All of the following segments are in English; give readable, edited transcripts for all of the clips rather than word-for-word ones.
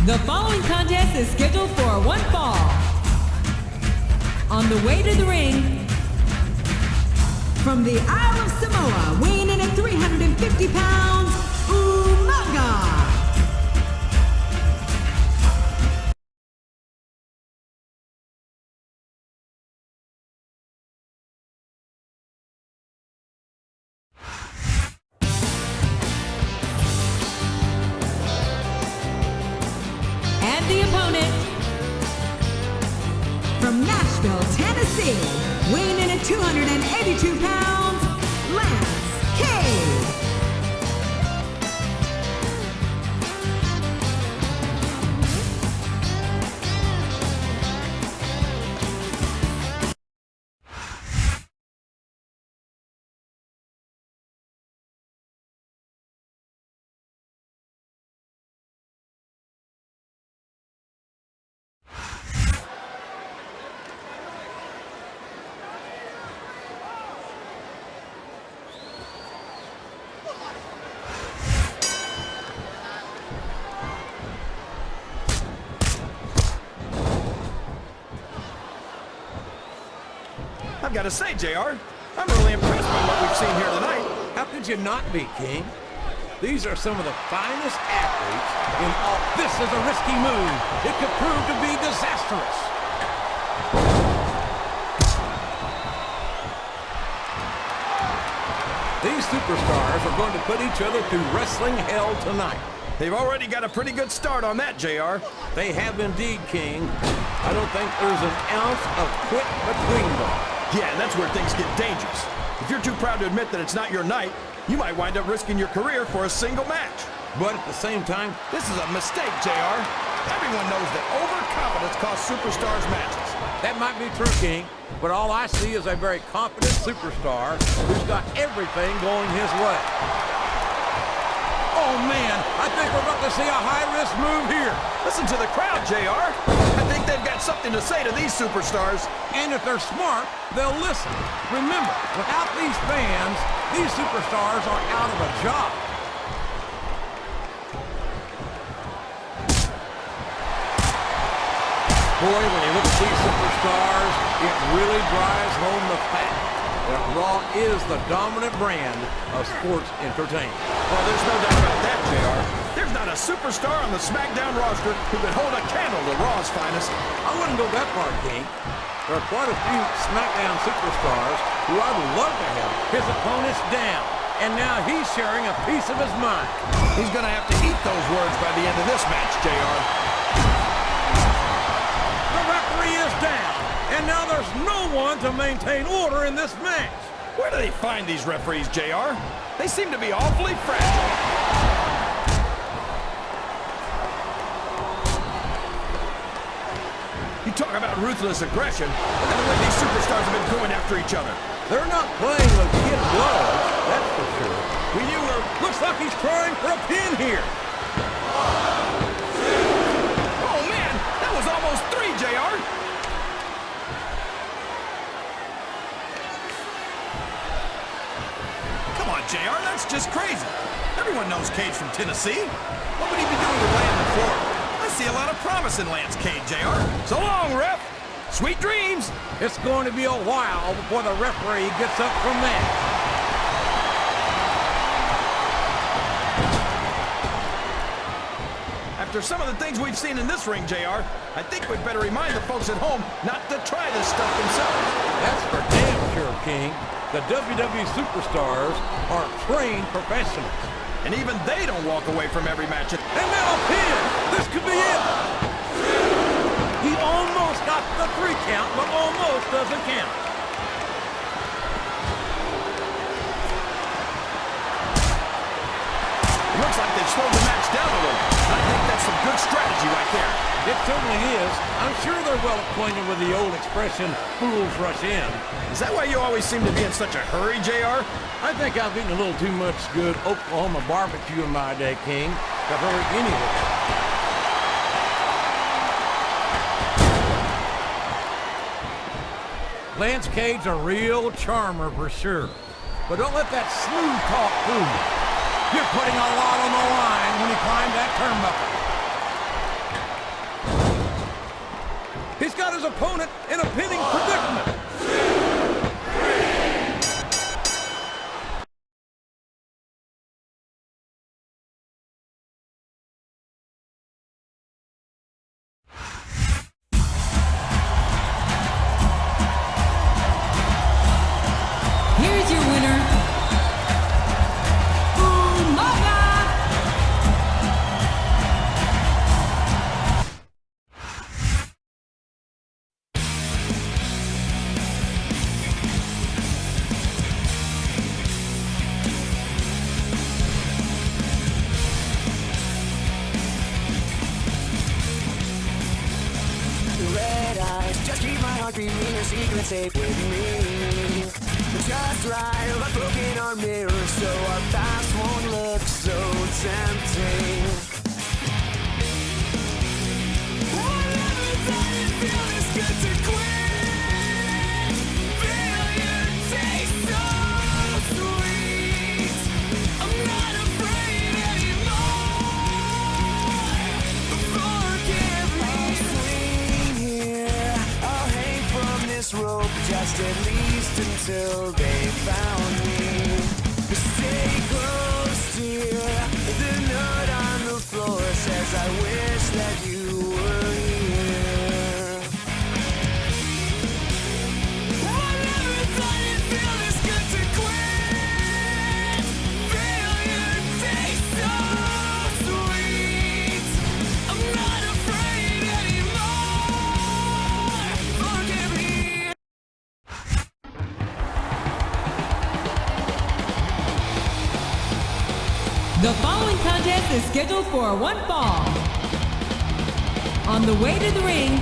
The following contest is scheduled for one fall. On the way to the ring, from the Isle of Samoa, weighing in at 350 pounds, Umaga. And the opponent, from Nashville, Tennessee, weighing in at 282 pounds, Lance Cade. I've got to say, JR, I'm really impressed by what we've seen here tonight. How could you not be, King? These are some of the finest athletes in all. This is a risky move. It could prove to be disastrous. These superstars are going to put each other through wrestling hell tonight. They've already got a pretty good start on that, JR. They have indeed, King. I don't think there's an ounce of quit between them. Yeah, and that's where things get dangerous. If you're too proud to admit that it's not your night, you might wind up risking your career for a single match. But at the same time, this is a mistake, JR. Everyone knows that overconfidence costs superstars matches. That might be true, King, but all I see is a very confident superstar who's got everything going his way. Oh, man, I think we're about to see a high-risk move here. Listen to the crowd, JR. I think they've got something to say to these superstars. And if they're smart, they'll listen. Remember, without these fans, these superstars are out of a job. Boy, when you look at these superstars, it really drives home the fact that Raw is the dominant brand of sports entertainment. Well, there's no doubt about that, JR. There's not a superstar on the SmackDown roster who could hold a candle to Raw's finest. I wouldn't go that far, King. There are quite a few SmackDown superstars who I'd love to have his opponents down. And now he's sharing a piece of his mind. He's going to have to eat those words by the end of this match, JR. The referee is down. And now there's no one to maintain order in this match. Where do they find these referees, JR? They seem to be awfully fragile. You talk about ruthless aggression. Look at the way these superstars have been going after each other. They're not playing with kid gloves, that's for sure. We knew her. Looks like he's trying for a pin here. Oh, man, that was almost 3, JR. Come on, JR, that's just crazy. Everyone knows Cade's from Tennessee. What would he be doing to land in Florida? I see a lot of promise in Lance Cade, JR. So long, ref. Sweet dreams. It's going to be a while before the referee gets up from that. After some of the things we've seen in this ring, JR, I think we'd better remind the folks at home not to try this stuff themselves. That's for damn sure, King. The WWE superstars are trained professionals. And even they don't walk away from every match. And now a pin! This could be it! He almost got the 3 count, but almost doesn't count. It looks like they've slowed the match down a little. I think that's some good strategy right there. It certainly is. I'm sure they're well acquainted with the old expression, fools rush in. Is that why you always seem to be in such a hurry, JR? I think I've eaten a little too much good Oklahoma barbecue in my day, King, to hurry anyway. Lance Cade's a real charmer for sure. But don't let that smooth talk fool you. You're putting a lot on the line when you climb that turnbuckle. his opponent in a pinning predicament. Here's your winner, Umaga! Red eyes, just keep my heart beating, your secret safe with me. Just right, like broken our mirror, so our past won't look so tempting. I never thought it'd feel this good to quit. Failure tastes so sweet. I'm not afraid anymore. Forgive me. I'll swing here. I'll hang from this rope just at least until they found me. Stay close, dear. The note on the floor says I wish that you were here. I never thought it'd feel this good to quit. Failure tastes so sweet. I'm not afraid anymore. Forgive me. The following contest is scheduled for one fall. On the way to the ring,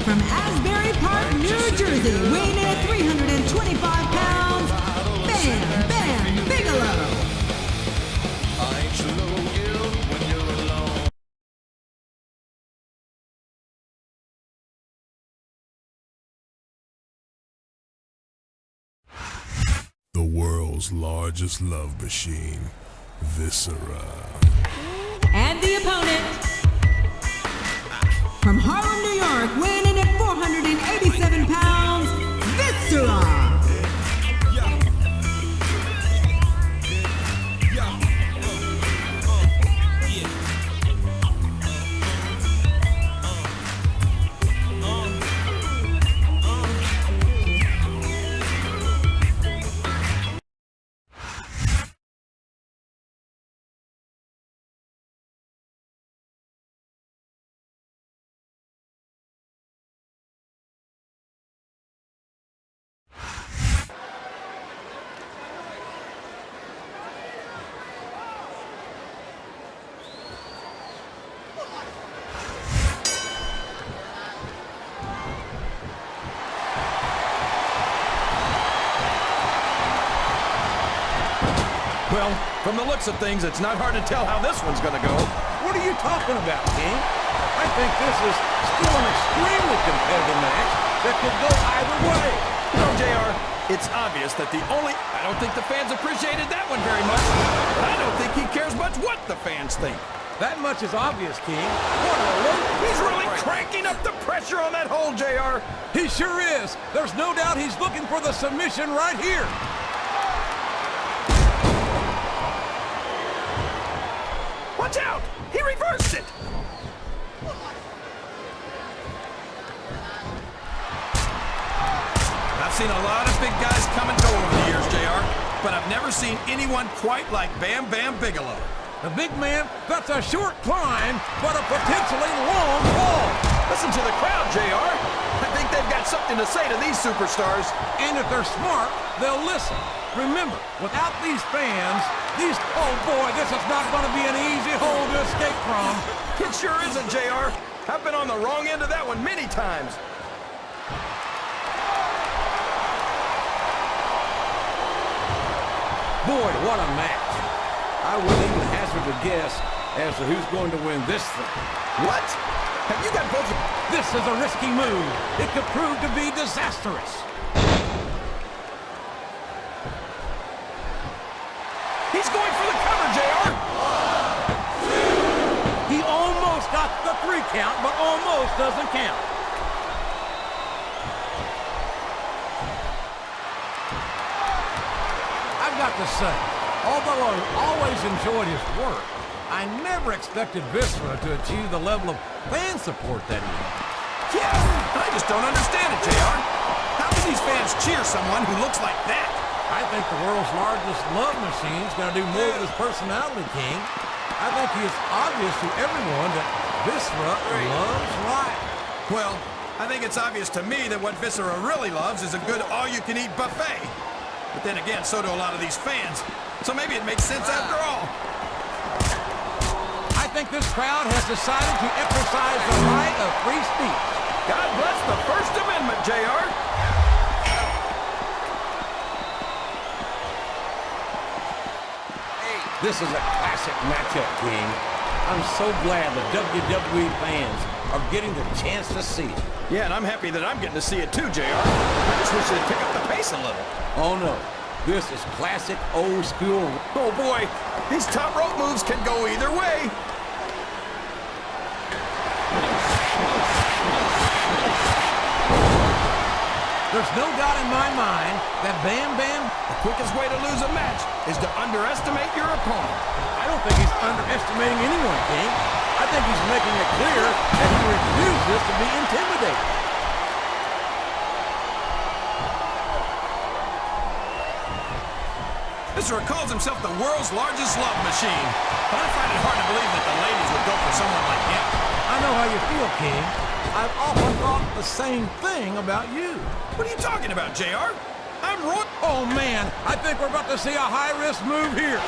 from Asbury Park, New Jersey, weighing in at 325 pounds, Bam Bam Bigelow. The world's largest love machine, Viscera. And the opponent, from Harlem, New York, weighing in at 487 pounds, Viscera. Well, from the looks of things, it's not hard to tell how this one's gonna go. What are you talking about, King? I think this is still an extremely competitive match that could go either way. You know, JR, it's obvious that I don't think the fans appreciated that one very much, but I don't think he cares much what the fans think. That much is obvious, King. What a load. He's really cranking up the pressure on that hole, JR. He sure is. There's no doubt he's looking for the submission right here. Watch out! He reversed it! I've seen a lot of big guys come and go over the years, JR, but I've never seen anyone quite like Bam Bam Bigelow. The big man, that's a short climb, but a potentially long fall. Listen to the crowd, JR. I think they've got something to say to these superstars. And if they're smart, they'll listen. Remember, without these fans, oh boy, this is not going to be an easy hole to escape from. It sure isn't, JR. I've been on the wrong end of that one many times. Boy, what a match. I wouldn't even hazard a guess as to who's going to win this thing. What? Have you got both? This is a risky move. It could prove to be disastrous. He's going for the cover, JR. He almost got the 3 count, but almost doesn't count. I've got to say, although I always enjoyed his work, I never expected Viscera to achieve the level of fan support that he has. Yeah, I just don't understand it, JR. How can these fans cheer someone who looks like that? I think the world's largest love machine's going to do more with his personality, King. I think he is obvious to everyone that Viscera loves life. Well, I think it's obvious to me that what Viscera really loves is a good all-you-can-eat buffet. But then again, so do a lot of these fans. So maybe it makes sense after all. I think this crowd has decided to exercise the right of free speech. God bless the First Amendment, JR. This is a classic matchup, King. I'm so glad the WWE fans are getting the chance to see it. Yeah, and I'm happy that I'm getting to see it too, JR. I just wish they'd pick up the pace a little. Oh no, this is classic old school. Oh boy, these top rope moves can go either way. There's no doubt in my mind that Bam Bam... The quickest way to lose a match is to underestimate your opponent. I don't think he's underestimating anyone, King. I think he's making it clear that he refuses to be intimidated. Viscera calls himself the world's largest love machine, but I find it hard to believe that the ladies would go for someone like him. I know how you feel, King. I've often thought the same thing about you. What are you talking about, JR? I'm Roy. Oh, man, I think we're about to see a high-risk move here.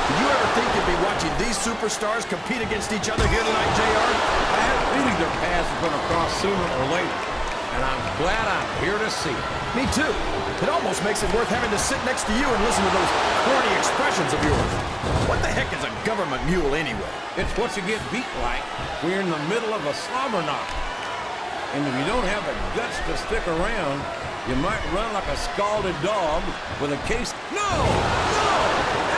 Did you ever think you'd be watching these superstars compete against each other here tonight, JR? I had a feeling their paths were going to cross sooner or later, and I'm glad I'm here to see it. Me too. It almost makes it worth having to sit next to you and listen to those corny expressions of yours. What the heck is a government mule anyway? It's what you get beat like when you're in the middle of a slobber knock. And if you don't have the guts to stick around, you might run like a scalded dog with a case... No! No!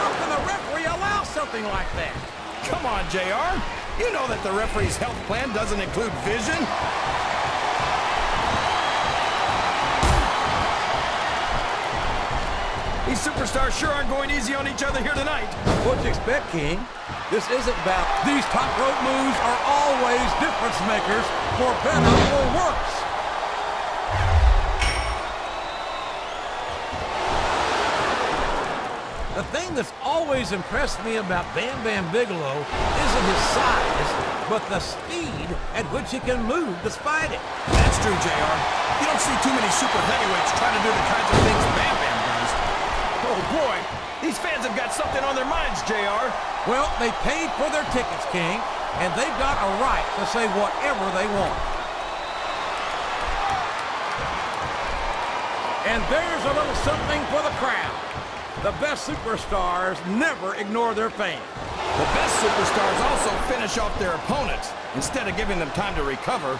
How can the referee allow something like that? Come on, JR. You know that the referee's health plan doesn't include vision. These superstars sure aren't going easy on each other here tonight. What do you expect, King? This isn't about... These top rope moves are always difference makers, for better or worse. The thing that's always impressed me about Bam Bam Bigelow isn't his size, but the speed at which he can move despite it. That's true, JR. You don't see too many super heavyweights trying to do the kinds of things Bam Bam does. Oh boy, these fans have got something on their minds, JR. Well, they paid for their tickets, King, and they've got a right to say whatever they want. And there's a little something for the crowd. The best superstars never ignore their fans. The best superstars also finish off their opponents instead of giving them time to recover.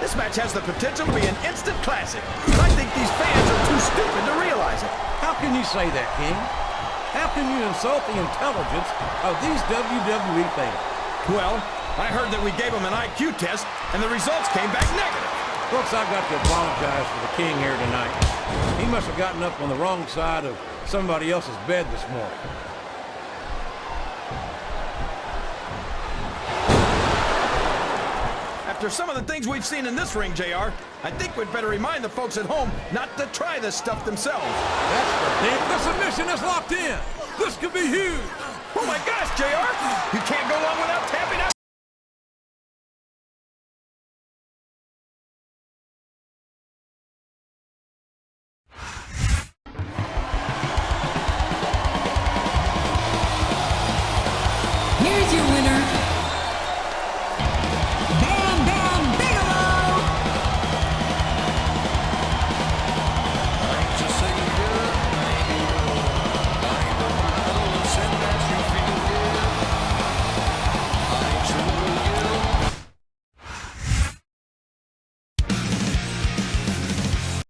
This match has the potential to be an instant classic. I think these fans are too stupid to realize it. How can you say that, King? How can you insult the intelligence of these WWE fans? Well, I heard that we gave them an IQ test, and the results came back negative. Folks, I've got to apologize for the King here tonight. He must have gotten up on the wrong side of somebody else's bed this morning. After some of the things we've seen in this ring, JR, I think we'd better remind the folks at home not to try this stuff themselves. That's the thing. The submission is locked in. This could be huge. Oh my gosh, JR! You